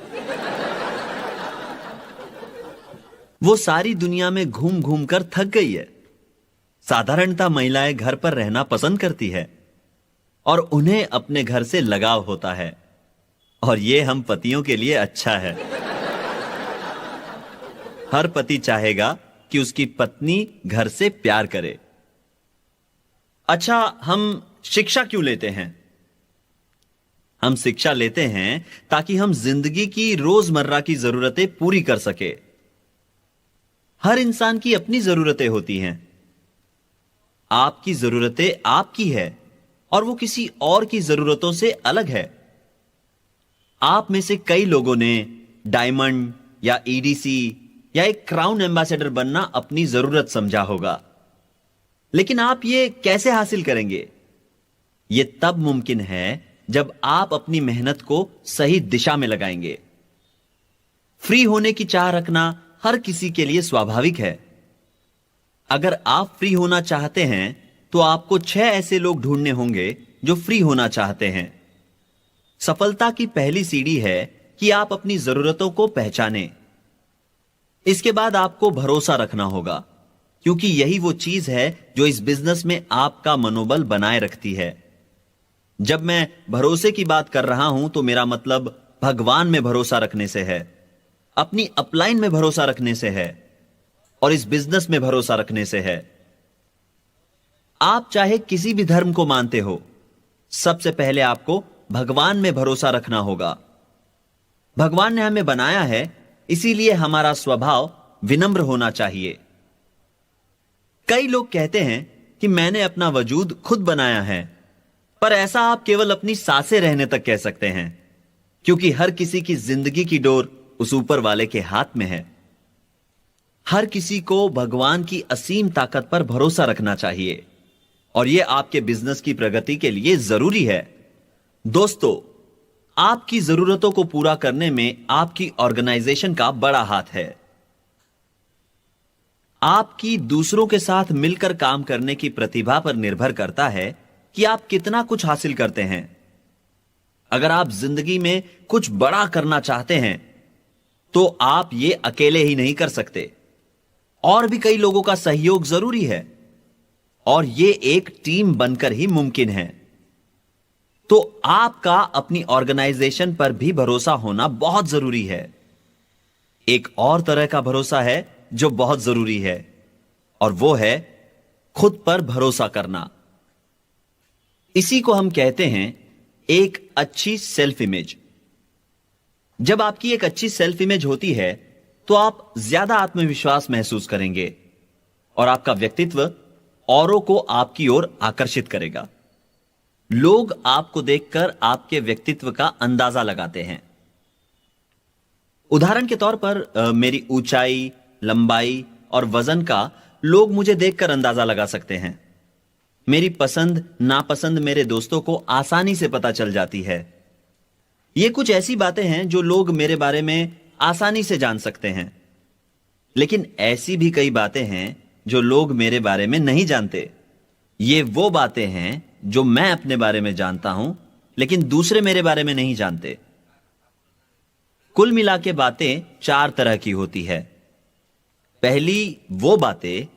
वो सारी दुनिया में घूम घूम कर थक गई है। साधारणतः महिलाएं घर पर रहना पसंद करती है, और उन्हें अपने घर से लगाव होता है, और यह हम पतियों के लिए अच्छा है। हर पति चाहेगा कि उसकी पत्नी घर से प्यार करे। अच्छा, हम शिक्षा क्यों लेते हैं? हम शिक्षा लेते हैं ताकि हम जिंदगी की रोजमर्रा की जरूरतें पूरी कर सके। हर इंसान की अपनी जरूरतें होती हैं। आपकी जरूरतें आपकी है और वो किसी और की जरूरतों से अलग है। आप में से कई लोगों ने डायमंड या ईडीसी या एक क्राउन एम्बेसडर बनना अपनी जरूरत समझा होगा, लेकिन आप ये कैसे हासिल करेंगे? यह तब मुमकिन है जब आप अपनी मेहनत को सही दिशा में लगाएंगे। फ्री होने की चाह रखना हर किसी के लिए स्वाभाविक है। अगर आप फ्री होना चाहते हैं तो आपको 6 ऐसे लोग ढूंढने होंगे जो फ्री होना चाहते हैं। सफलता की पहली सीढ़ी है कि आप अपनी जरूरतों को पहचानें। इसके बाद आपको भरोसा रखना होगा, क्योंकि यही वो चीज है जो इस बिजनेस में आपका मनोबल बनाए रखती है। जब मैं भरोसे की बात कर रहा हूं तो मेरा मतलब भगवान में भरोसा रखने से है, अपनी अपलाइन में भरोसा रखने से है और इस बिजनेस में भरोसा रखने से है। आप चाहे किसी भी धर्म को मानते हो, सबसे पहले आपको भगवान में भरोसा रखना होगा। भगवान ने हमें बनाया है, इसीलिए हमारा स्वभाव विनम्र होना चाहिए। कई लोग कहते हैं कि मैंने अपना वजूद खुद बनाया है, पर ऐसा आप केवल अपनी सांसें रहने तक कह सकते हैं, क्योंकि हर किसी की जिंदगी की डोर उस ऊपर वाले के हाथ में है। हर किसी को भगवान की असीम ताकत पर भरोसा रखना चाहिए और यह आपके बिजनेस की प्रगति के लिए जरूरी है। दोस्तों, आपकी जरूरतों को पूरा करने में आपकी ऑर्गेनाइजेशन का बड़ा हाथ है। आपकी दूसरों के साथ मिलकर काम करने की प्रतिभा पर निर्भर करता है कि आप कितना कुछ हासिल करते हैं। अगर आप जिंदगी में कुछ बड़ा करना चाहते हैं तो आप ये अकेले ही नहीं कर सकते, और भी कई लोगों का सहयोग जरूरी है, और ये एक टीम बनकर ही मुमकिन है। तो आपका अपनी ऑर्गेनाइजेशन पर भी भरोसा होना बहुत जरूरी है। एक और तरह का भरोसा है जो बहुत जरूरी है, और वो है खुद पर भरोसा करना। इसी को हम कहते हैं एक अच्छी सेल्फ इमेज। जब आपकी एक अच्छी सेल्फ इमेज होती है तो आप ज्यादा आत्मविश्वास महसूस करेंगे और आपका व्यक्तित्व औरों को आपकी ओर आकर्षित करेगा। लोग आपको देखकर आपके व्यक्तित्व का अंदाजा लगाते हैं। उदाहरण के तौर पर मेरी ऊंचाई, लंबाई और वजन का लोग मुझे देखकर अंदाजा लगा सकते हैं। मेरी पसंद नापसंद मेरे दोस्तों को आसानी से पता चल जाती है। ये कुछ ऐसी बातें हैं जो लोग मेरे बारे में आसानी से जान सकते हैं, लेकिन ऐसी भी कई बातें हैं जो लोग मेरे बारे में नहीं जानते। ये वो बातें हैं जो मैं अपने बारे में जानता हूं, लेकिन दूसरे मेरे बारे में नहीं जानते। कुल मिला के बातें 4 तरह की होती है। पहली वो बातें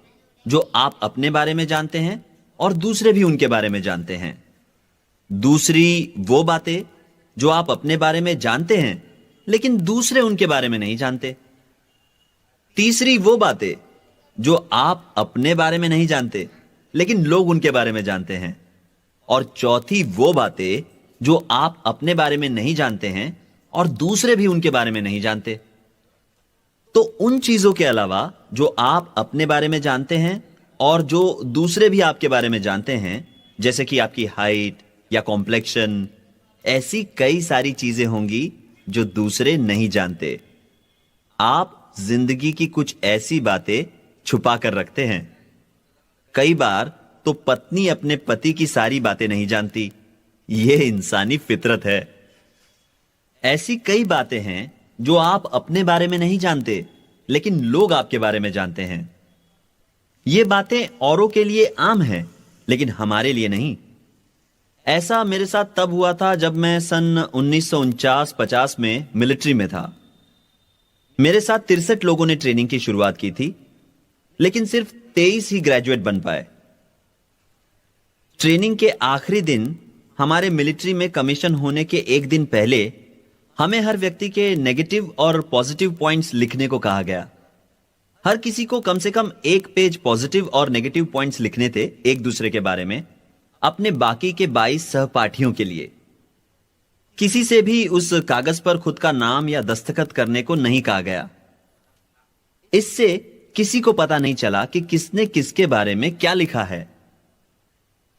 जो आप अपने बारे में जानते हैं और दूसरे भी उनके बारे में जानते हैं। दूसरी वो बातें जो आप अपने बारे में जानते हैं लेकिन दूसरे उनके बारे में नहीं जानते। तीसरी वो बातें जो आप अपने बारे में नहीं जानते लेकिन लोग उनके बारे में जानते हैं। और चौथी वो बातें जो आप अपने बारे में नहीं जानते हैं और दूसरे भी उनके बारे में नहीं जानते। तो उन चीजों के अलावा जो आप अपने बारे में जानते हैं और जो दूसरे भी आपके बारे में जानते हैं, जैसे कि आपकी हाइट या कॉम्प्लेक्शन, ऐसी कई सारी चीजें होंगी जो दूसरे नहीं जानते। आप जिंदगी की कुछ ऐसी बातें छुपा कर रखते हैं। कई बार तो पत्नी अपने पति की सारी बातें नहीं जानती। यह इंसानी फितरत है। ऐसी कई बातें हैं जो आप अपने बारे में नहीं जानते लेकिन लोग आपके बारे में जानते हैं। ये बातें औरों के लिए आम हैं लेकिन हमारे लिए नहीं। ऐसा मेरे साथ तब हुआ था जब मैं सन 1949-50 में मिलिट्री में था। मेरे साथ 63 लोगों ने ट्रेनिंग की शुरुआत की थी, लेकिन सिर्फ 23 ही ग्रेजुएट बन पाए। ट्रेनिंग के आखिरी दिन हमारे मिलिट्री में कमीशन होने के एक दिन पहले हमें हर व्यक्ति के नेगेटिव और पॉजिटिव पॉइंट्स लिखने को कहा गया। हर किसी को कम से कम एक पेज पॉजिटिव और नेगेटिव पॉइंट्स लिखने थे एक दूसरे के बारे में, अपने बाकी के 22 सहपाठियों के लिए। किसी से भी उस कागज पर खुद का नाम या दस्तखत करने को नहीं कहा गया। इससे किसी को पता नहीं चला कि किसने किसके बारे में क्या लिखा है।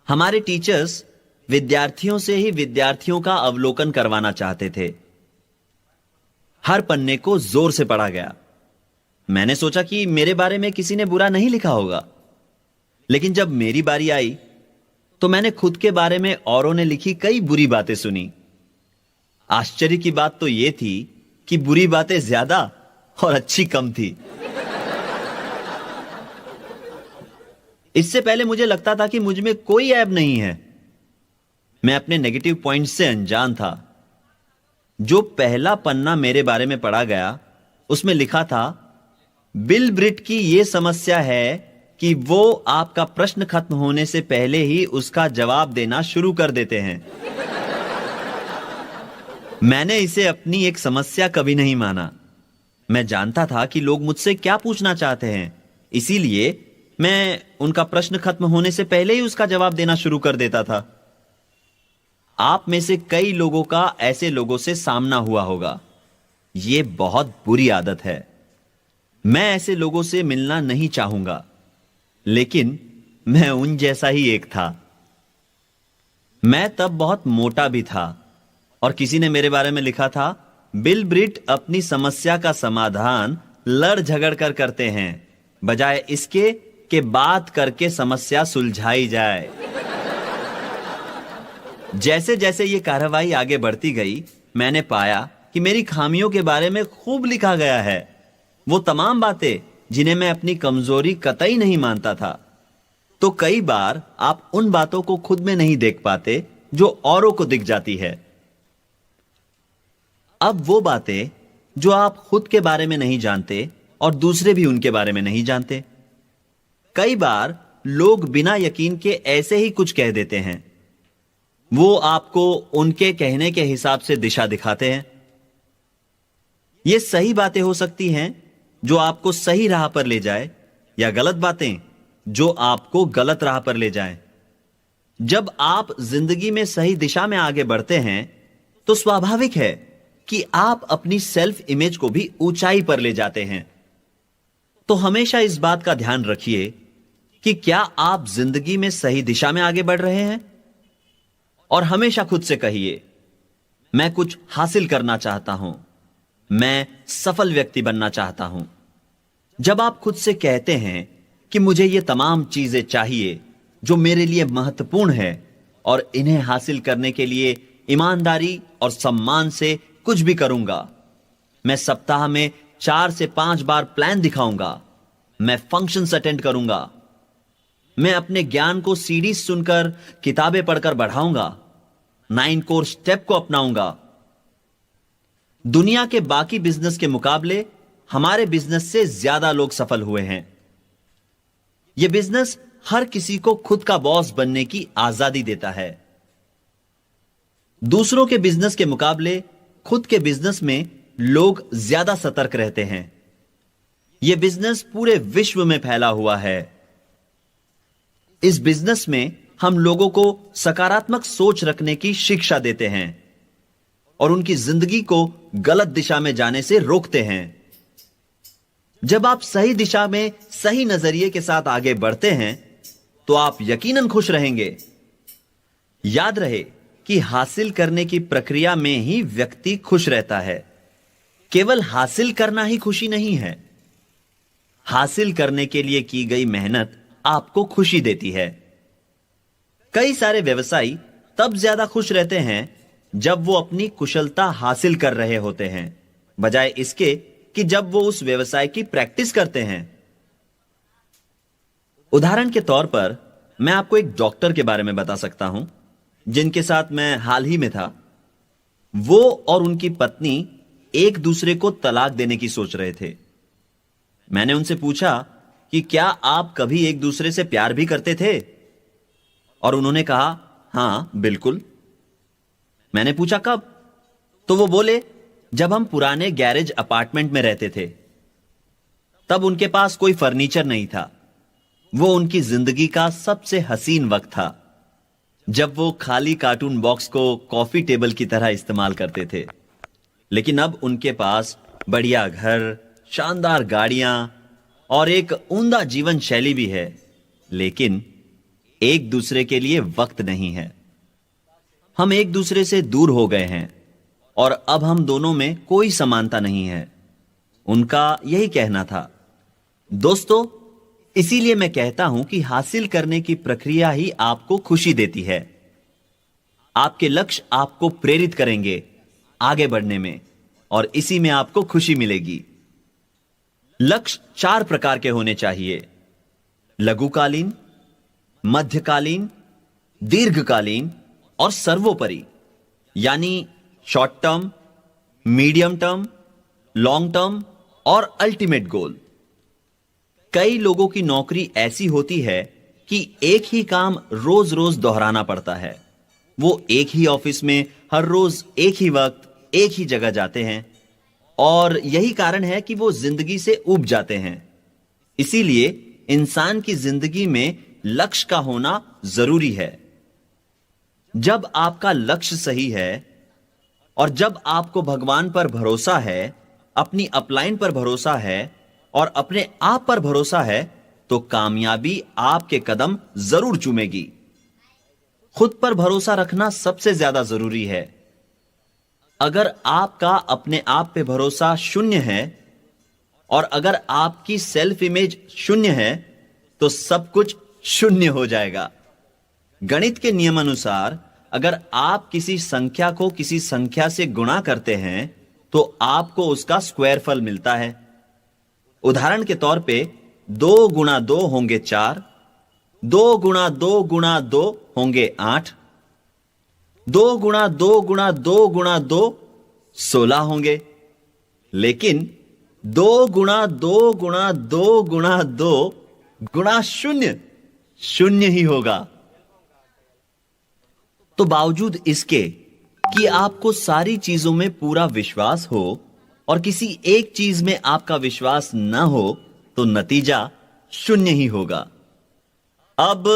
हमारे टीचर्स विद्यार्थियों से ही विद्यार्थियों का अवलोकन करवाना चाहते थे। हर पन्ने को जोर से पढ़ा गया। मैंने सोचा कि मेरे बारे में किसी ने बुरा नहीं लिखा होगा, लेकिन जब मेरी बारी आई तो मैंने खुद के बारे में औरों ने लिखी कई बुरी बातें सुनी। आश्चर्य की बात तो यह थी कि बुरी बातें ज्यादा और अच्छी कम थी। इससे पहले मुझे लगता था कि मुझ में कोई ऐब नहीं है। मैं अपने नेगेटिव पॉइंट्स से अनजान था। जो पहला पन्ना मेरे बारे में पढ़ा गया उसमें लिखा था, बिल ब्रिट की यह समस्या है कि वो आपका प्रश्न खत्म होने से पहले ही उसका जवाब देना शुरू कर देते हैं। मैंने इसे अपनी एक समस्या कभी नहीं माना। मैं जानता था कि लोग मुझसे क्या पूछना चाहते हैं, इसीलिए मैं उनका प्रश्न खत्म होने से पहले ही उसका जवाब देना शुरू कर देता था। आप में से कई लोगों का ऐसे लोगों से सामना हुआ होगा। यह बहुत बुरी आदत है। मैं ऐसे लोगों से मिलना नहीं चाहूंगा, लेकिन मैं उन जैसा ही एक था। मैं तब बहुत मोटा भी था और किसी ने मेरे बारे में लिखा था, बिल ब्रिट अपनी समस्या का समाधान लड़ झगड़ कर करते हैं, बजाय इसके कि बात करके समस्या सुलझाई जाए। जैसे जैसे यह कार्रवाई आगे बढ़ती गई, मैंने पाया कि मेरी खामियों के बारे में खूब लिखा गया है। वो तमाम बातें जिन्हें मैं अपनी कमजोरी कतई नहीं मानता था। तो कई बार आप उन बातों को खुद में नहीं देख पाते जो औरों को दिख जाती है। अब वो बातें जो आप खुद के बारे में नहीं जानते और दूसरे भी उनके बारे में नहीं जानते। कई बार लोग बिना यकीन के ऐसे ही कुछ कह देते हैं। वो आपको उनके कहने के हिसाब से दिशा दिखाते हैं। ये सही बातें हो सकती हैं जो आपको सही राह पर ले जाए, या गलत बातें जो आपको गलत राह पर ले जाएं। जब आप जिंदगी में सही दिशा में आगे बढ़ते हैं तो स्वाभाविक है कि आप अपनी सेल्फ इमेज को भी ऊंचाई पर ले जाते हैं। तो हमेशा इस बात का ध्यान रखिए कि क्या आप जिंदगी में सही दिशा में आगे बढ़ रहे हैं। और हमेशा खुद से कहिए, मैं कुछ हासिल करना चाहता हूं, मैं सफल व्यक्ति बनना चाहता हूं। जब आप खुद से कहते हैं कि मुझे ये तमाम चीजें चाहिए जो मेरे लिए महत्वपूर्ण है और इन्हें हासिल करने के लिए ईमानदारी और सम्मान से कुछ भी करूंगा, मैं सप्ताह में 4 से 5 बार प्लान दिखाऊंगा, मैं फंक्शंस अटेंड करूंगा, मैं अपने ज्ञान को सीडीज सुनकर, किताबें पढ़कर बढ़ाऊंगा, 9 कोर स्टेप को अपनाऊंगा। दुनिया के बाकी बिजनेस के मुकाबले हमारे बिजनेस से ज्यादा लोग सफल हुए हैं। यह बिजनेस हर किसी को खुद का बॉस बनने की आजादी देता है। दूसरों के बिजनेस के मुकाबले खुद के बिजनेस में लोग ज्यादा सतर्क रहते हैं। यह बिजनेस पूरे विश्व में फैला हुआ है। इस बिजनेस में हम लोगों को सकारात्मक सोच रखने की शिक्षा देते हैं और उनकी जिंदगी को गलत दिशा में जाने से रोकते हैं। जब आप सही दिशा में सही नजरिए के साथ आगे बढ़ते हैं तो आप यकीनन खुश रहेंगे। याद रहे कि हासिल करने की प्रक्रिया में ही व्यक्ति खुश रहता है। केवल हासिल करना ही खुशी नहीं है। हासिल करने के लिए की गई मेहनत आपको खुशी देती है। कई सारे व्यवसायी तब ज्यादा खुश रहते हैं जब वो अपनी कुशलता हासिल कर रहे होते हैं, बजाय इसके कि जब वो उस व्यवसाय की प्रैक्टिस करते हैं। उदाहरण के तौर पर मैं आपको एक डॉक्टर के बारे में बता सकता हूं जिनके साथ मैं हाल ही में था। वो और उनकी पत्नी एक दूसरे को तलाक देने की सोच रहे थे। मैंने उनसे पूछा कि क्या आप कभी एक दूसरे से प्यार भी करते थे? और उन्होंने कहा, हां बिल्कुल, मैंने पूछा कब? तो वो बोले जब हम पुराने गैरेज अपार्टमेंट में रहते थे। तब उनके पास कोई फर्नीचर नहीं था। वो उनकी जिंदगी का सबसे हसीन वक्त था जब वो खाली कार्टून बॉक्स को कॉफी टेबल की तरह इस्तेमाल करते थे। लेकिन अब उनके पास बढ़िया घर, शानदार गाड़ियां और एक उम्दा जीवन शैली भी है, लेकिन एक दूसरे के लिए वक्त नहीं है। हम एक दूसरे से दूर हो गए हैं और अब हम दोनों में कोई समानता नहीं है। उनका यही कहना था। दोस्तों, इसीलिए मैं कहता हूं कि हासिल करने की प्रक्रिया ही आपको खुशी देती है। आपके लक्ष्य आपको प्रेरित करेंगे आगे बढ़ने में और इसी में आपको खुशी मिलेगी। लक्ष्य 4 प्रकार के होने चाहिए: लघुकालीन, मध्यकालीन, दीर्घकालीन और सर्वोपरि, यानी short term, medium term, long term और अल्टीमेट गोल। कई लोगों की नौकरी ऐसी होती है कि एक ही काम रोज रोज दोहराना पड़ता है। वो एक ही ऑफिस में हर रोज एक ही वक्त एक ही जगह जाते हैं और यही कारण है कि वो जिंदगी से ऊब जाते हैं। इसीलिए इंसान की जिंदगी में लक्ष्य का होना जरूरी है। जब आपका लक्ष्य सही है और जब आपको भगवान पर भरोसा है, अपनी अपलाइन पर भरोसा है और अपने आप पर भरोसा है, तो कामयाबी आपके कदम जरूर चूमेगी। खुद पर भरोसा रखना सबसे ज्यादा जरूरी है। अगर आपका अपने आप पे भरोसा शून्य है और अगर आपकी सेल्फ इमेज शून्य है, तो सब कुछ शून्य हो जाएगा। गणित के नियम अनुसार अगर आप किसी संख्या को किसी संख्या से गुणा करते हैं तो आपको उसका स्क्वायर फल मिलता है। उदाहरण के तौर पे 2 गुणा 2 होंगे 4, 2 गुणा 2 गुणा 2 होंगे 8, 2 गुणा 2 गुणा 2 गुणा 2 16 होंगे। लेकिन 2 गुणा 2 गुणा 2 गुणा 2 गुणा 0 0 ही होगा। तो बावजूद इसके कि आपको सारी चीजों में पूरा विश्वास हो और किसी एक चीज में आपका विश्वास न हो, तो नतीजा 0 ही होगा। अब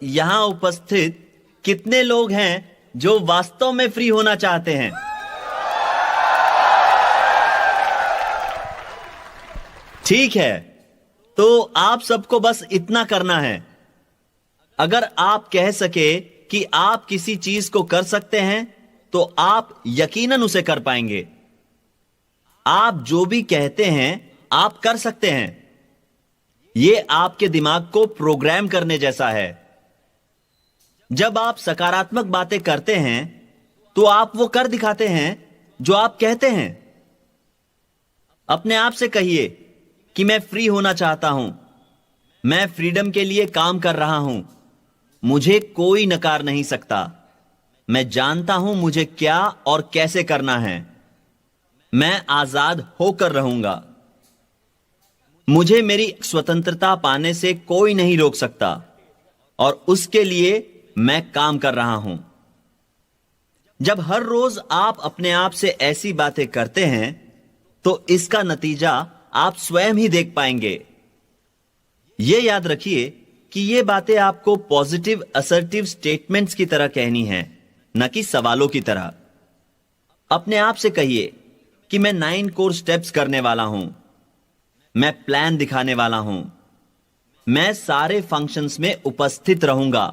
यहां उपस्थित कितने लोग हैं जो वास्तव में फ्री होना चाहते हैं? ठीक है, तो आप सबको बस इतना करना है। अगर आप कह सके कि आप किसी चीज को कर सकते हैं, तो आप यकीनन उसे कर पाएंगे। आप जो भी कहते हैं आप कर सकते हैं। यह आपके दिमाग को प्रोग्राम करने जैसा है। जब आप सकारात्मक बातें करते हैं तो आप वो कर दिखाते हैं जो आप कहते हैं। अपने आप से कहिए कि मैं फ्री होना चाहता हूं, मैं फ्रीडम के लिए काम कर रहा हूं, मुझे कोई नकार नहीं सकता, मैं जानता हूं मुझे क्या और कैसे करना है, मैं आजाद होकर रहूंगा, मुझे मेरी स्वतंत्रता पाने से कोई नहीं रोक सकता और उसके लिए मैं काम कर रहा हूं। जब हर रोज आप अपने आप से ऐसी बातें करते हैं तो इसका नतीजा आप स्वयं ही देख पाएंगे। यह याद रखिए कि ये बातें आपको पॉजिटिव असर्टिव स्टेटमेंट्स की तरह कहनी है, न कि सवालों की तरह। अपने आप से कहिए कि मैं 9 कोर स्टेप्स करने वाला हूं, मैं प्लान दिखाने वाला हूं, मैं सारे फंक्शंस में उपस्थित रहूंगा,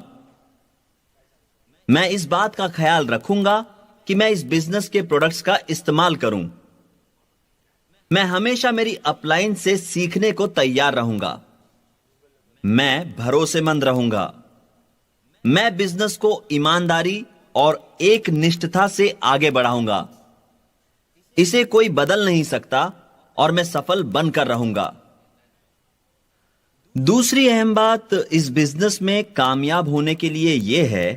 मैं इस बात का ख्याल रखूंगा कि मैं इस बिजनेस के प्रोडक्ट्स का इस्तेमाल करूं, मैं हमेशा मेरी अपलाइन से सीखने को तैयार रहूंगा, मैं भरोसेमंद रहूंगा, मैं बिजनेस को ईमानदारी और एक निष्ठता से आगे बढ़ाऊंगा, इसे कोई बदल नहीं सकता और मैं सफल बनकर रहूंगा। दूसरी अहम बात इस बिजनेस में कामयाब होने के लिए यह है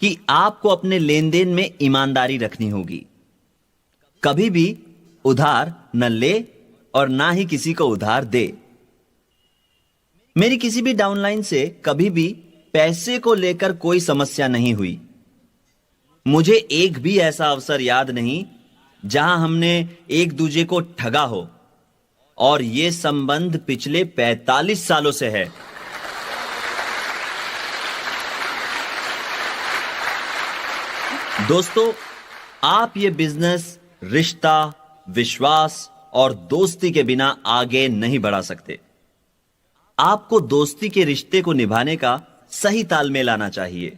कि आपको अपने लेन देन में ईमानदारी रखनी होगी। कभी भी उधार न ले और ना ही किसी को उधार दे। मेरी किसी भी डाउनलाइन से कभी भी पैसे को लेकर कोई समस्या नहीं हुई। मुझे एक भी ऐसा अवसर याद नहीं जहां हमने एक दूसरे को ठगा हो, और यह संबंध पिछले 45 सालों से है। दोस्तों, आप ये बिजनेस रिश्ता, विश्वास और दोस्ती के बिना आगे नहीं बढ़ा सकते। आपको दोस्ती के रिश्ते को निभाने का सही तालमेल आना चाहिए।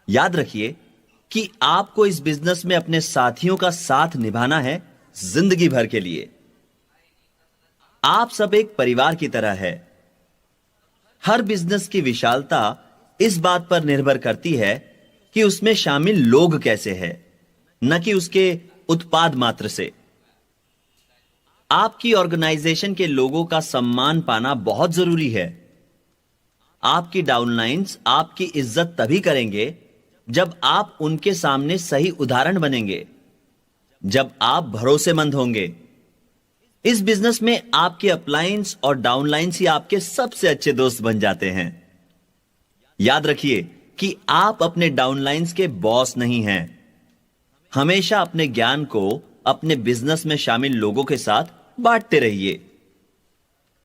याद रखिए कि आपको इस बिजनेस में अपने साथियों का साथ निभाना है जिंदगी भर के लिए। आप सब एक परिवार की तरह है। हर बिजनेस की विशालता इस बात पर निर्भर करती है कि उसमें शामिल लोग कैसे हैं, न कि उसके उत्पाद मात्र से। आपकी ऑर्गेनाइजेशन के लोगों का सम्मान पाना बहुत जरूरी है। आपकी डाउनलाइंस आपकी इज्जत तभी करेंगे जब आप उनके सामने सही उदाहरण बनेंगे, जब आप भरोसेमंद होंगे। इस बिजनेस में आपके अपलाइंस और डाउनलाइंस ही आपके सबसे अच्छे दोस्त बन जाते हैं। याद रखिए कि आप अपने डाउनलाइंस के बॉस नहीं हैं। हमेशा अपने ज्ञान को अपने बिजनेस में शामिल लोगों के साथ बांटते रहिए।